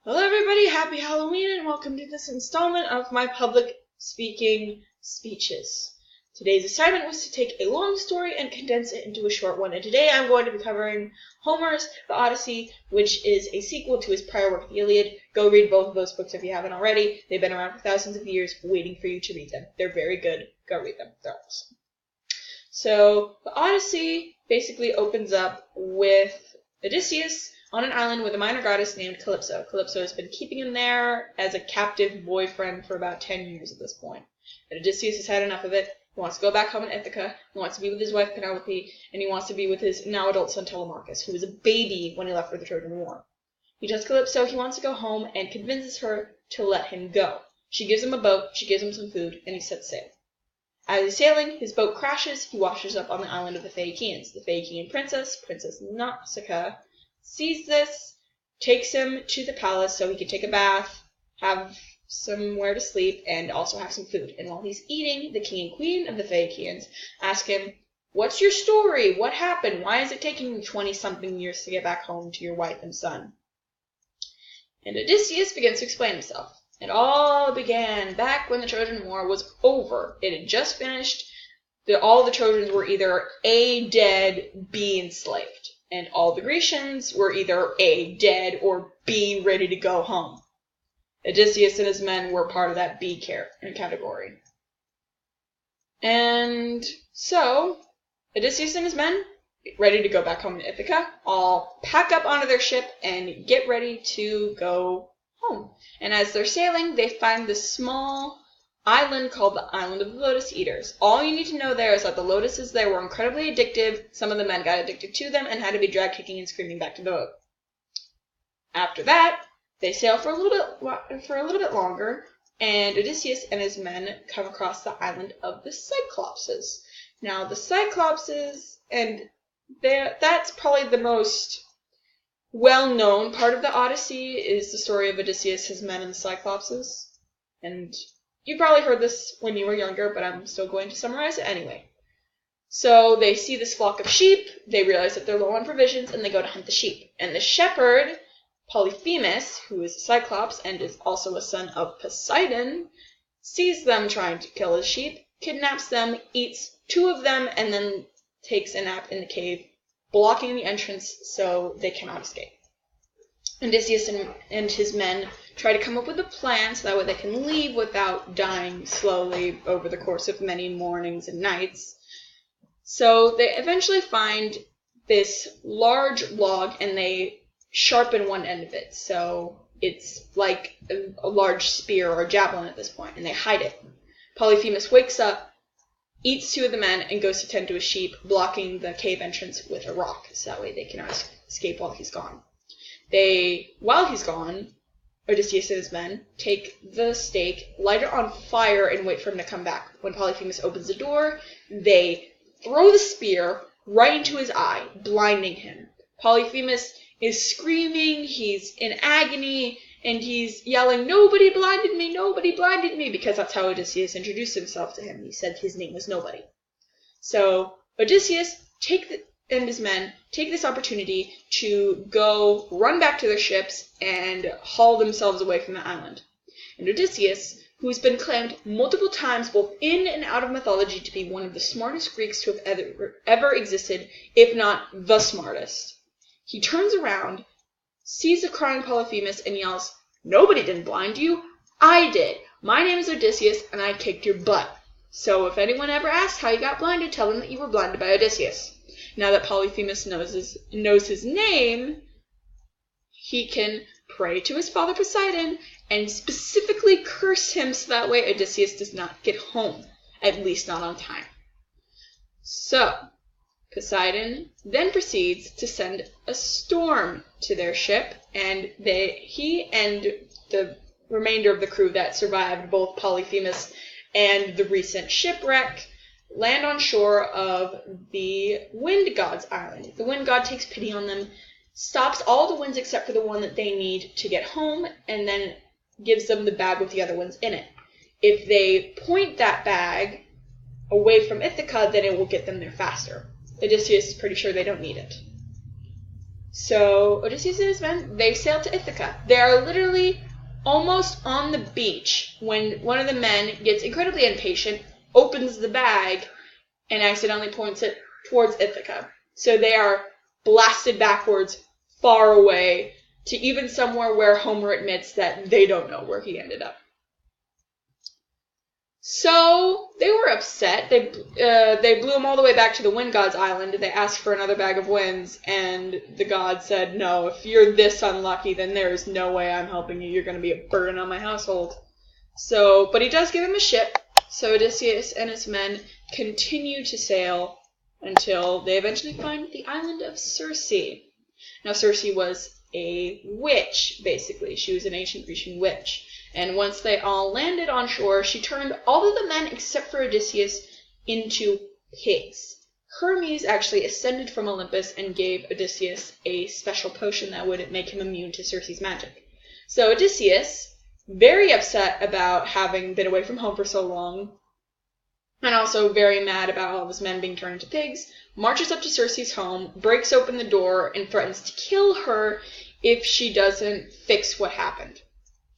Hello everybody, happy Halloween and welcome to this installment of my public speaking speeches. Today's assignment was to take a long story and condense it into a short one, and today I'm going to be covering Homer's The Odyssey, which is a sequel to his prior work, The Iliad. Go read both of those books if you haven't already. They've been around for thousands of years, waiting for you to read them. They're very good. Go read them. They're awesome. So, The Odyssey basically opens up with Odysseus on an island with a minor goddess named Calypso. Calypso has been keeping him there as a captive boyfriend for about 10 years at this point. And Odysseus has had enough of it. He wants to go back home in Ithaca. He wants to be with his wife Penelope, and he wants to be with his now adult son Telemachus, who was a baby when he left for the Trojan War. He tells Calypso he wants to go home and convinces her to let him go. She gives him a boat, she gives him some food, and he sets sail. As he's sailing, his boat crashes. He washes up on the island of the Phaeacians. The Phaeacian princess, Princess Nausicaa, sees this, takes him to the palace so he can take a bath, have somewhere to sleep, and also have some food. And while he's eating, the king and queen of the Phaeacians ask him, "What's your story? What happened? Why is it taking you 20-something years to get back home to your wife and son?" And Odysseus begins to explain himself. It all began back when the Trojan War was over. It had just finished. All the Trojans were either A, dead, B, enslaved. And all the Grecians were either A, dead, or B, ready to go home. Odysseus and his men were part of that B category. And so, Odysseus and his men, ready to go back home to Ithaca, all pack up onto their ship and get ready to go home. And as they're sailing, they find this small island called the Island of the Lotus Eaters. All you need to know there is that the lotuses there were incredibly addictive. Some of the men got addicted to them and had to be dragged kicking and screaming back to the boat. After that, they sail for a little bit longer, and Odysseus and his men come across the island of the Cyclopses. Now, the Cyclopses, and that's probably the most well-known part of the Odyssey, is the story of Odysseus, his men, and the Cyclopses. And you probably heard this when you were younger, but I'm still going to summarize it anyway. So they see this flock of sheep, they realize that they're low on provisions, and they go to hunt the sheep. And the shepherd, Polyphemus, who is a Cyclops and is also a son of Poseidon, sees them trying to kill his sheep, kidnaps them, eats 2 of them, and then takes a nap in the cave, blocking the entrance so they cannot escape. Odysseus and his men try to come up with a plan so that way they can leave without dying slowly over the course of many mornings and nights. So they eventually find this large log and they sharpen one end of it. So it's like a large spear or a javelin at this point, and they hide it. Polyphemus wakes up, eats 2 of the men, and goes to tend to a sheep, blocking the cave entrance with a rock, so that way they cannot escape while he's gone. While he's gone, Odysseus and his men take the stake, light it on fire, and wait for him to come back. When Polyphemus opens the door, they throw the spear right into his eye, blinding him. Polyphemus is screaming, he's in agony, and he's yelling, "Nobody blinded me, nobody blinded me," because that's how Odysseus introduced himself to him. He said his name was Nobody. So Odysseus and his men take this opportunity to go run back to their ships and haul themselves away from the island. And Odysseus, who has been claimed multiple times both in and out of mythology to be one of the smartest Greeks to have ever existed, if not the smartest, he turns around, sees the crying Polyphemus, and yells, "Nobody didn't blind you. I did. My name is Odysseus, and I kicked your butt. So if anyone ever asks how you got blinded, tell them that you were blinded by Odysseus." Now that Polyphemus knows his name, he can pray to his father Poseidon and specifically curse him so that way Odysseus does not get home, at least not on time. So Poseidon then proceeds to send a storm to their ship, and he and the remainder of the crew that survived both Polyphemus and the recent shipwreck land on shore of the wind god's island. The wind god takes pity on them, stops all the winds except for the one that they need to get home, and then gives them the bag with the other winds in it. If they point that bag away from Ithaca, then it will get them there faster. Odysseus is pretty sure they don't need it. So Odysseus and his men, they sail to Ithaca. They are literally almost on the beach when one of the men gets incredibly impatient, opens the bag, and accidentally points it towards Ithaca. So they are blasted backwards, far away, to even somewhere where Homer admits that they don't know where he ended up. So they were upset. They blew him all the way back to the wind god's island. They asked for another bag of winds, and the god said, "No, if you're this unlucky, then there is no way I'm helping you. You're going to be a burden on my household." So, but he does give him a ship. So Odysseus and his men continue to sail until they eventually find the island of Circe. Now, Circe was a witch, basically. She was an ancient Grecian witch. And once they all landed on shore, she turned all of the men except for Odysseus into pigs. Hermes actually ascended from Olympus and gave Odysseus a special potion that would make him immune to Circe's magic. So Odysseus, very upset about having been away from home for so long, and also very mad about all of his men being turned into pigs, marches up to Circe's home, breaks open the door, and threatens to kill her if she doesn't fix what happened.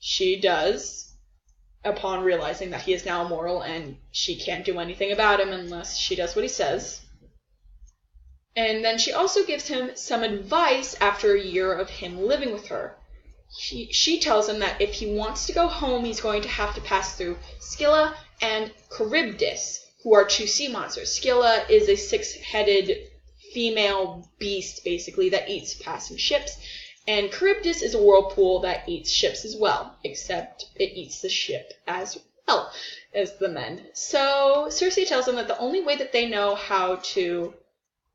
She does, upon realizing that he is now immortal and she can't do anything about him unless she does what he says. And then she also gives him some advice after a year of him living with her. She tells him that if he wants to go home, he's going to have to pass through Scylla and Charybdis, who are two sea monsters. Scylla is a six-headed female beast, basically, that eats passing ships. And Charybdis is a whirlpool that eats ships as well, except it eats the ship as well as the men. So Circe tells them that the only way that they know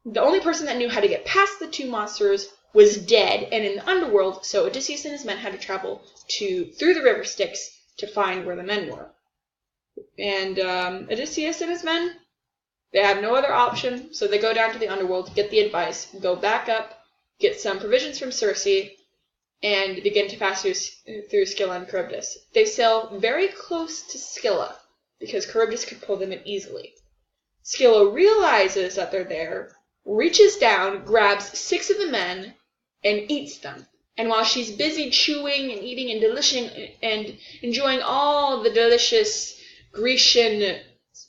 the only person that knew how to get past the two monsters was dead and in the underworld, so Odysseus and his men had to travel through the river Styx to find where the men were. And Odysseus and his men, they have no other option, so they go down to the underworld, get the advice, go back up, get some provisions from Circe, and begin to pass through Scylla and Charybdis. They sail very close to Scylla, because Charybdis could pull them in easily. Scylla realizes that they're there, reaches down, grabs 6 of the men, and eats them. And while she's busy chewing and eating and enjoying all the delicious Grecian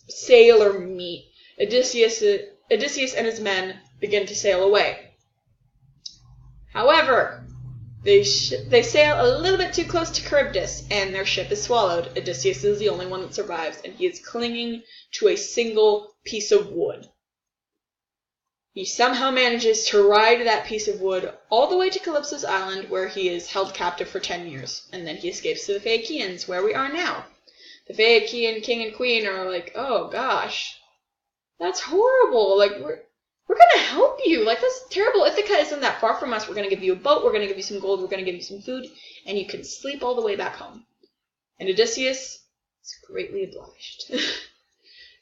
sailor meat, Odysseus and his men begin to sail away. However, they sail a little bit too close to Charybdis, and their ship is swallowed. Odysseus is the only one that survives, and he is clinging to a single piece of wood. He somehow manages to ride that piece of wood all the way to Calypso's island, where he is held captive for 10 years, and then he escapes to the Phaeacians, where we are now. The Phaeacian king and queen are like, "Oh gosh, that's horrible, like, we're going to help you. Like, that's terrible. Ithaca isn't that far from us. We're going to give you a boat. We're going to give you some gold. We're going to give you some food. And you can sleep all the way back home." And Odysseus is greatly obliged.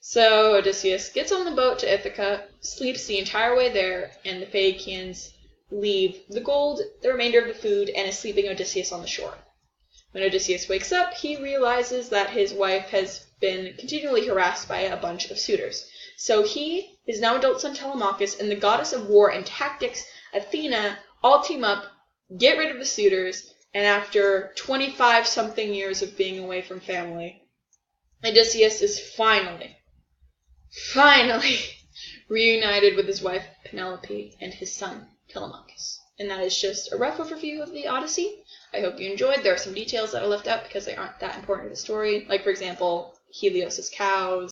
So Odysseus gets on the boat to Ithaca, sleeps the entire way there, and the Phaeacians leave the gold, the remainder of the food, and is sleeping Odysseus on the shore. When Odysseus wakes up, he realizes that his wife has been continually harassed by a bunch of suitors. So he, his now adult son Telemachus, and the goddess of war and tactics, Athena, all team up, get rid of the suitors, and after 25-something years of being away from family, Odysseus is finally reunited with his wife Penelope and his son Telemachus. And that is just a rough overview of the Odyssey. I hope you enjoyed. There are some details that are left out because they aren't that important to the story. Like, for example, Helios' cows.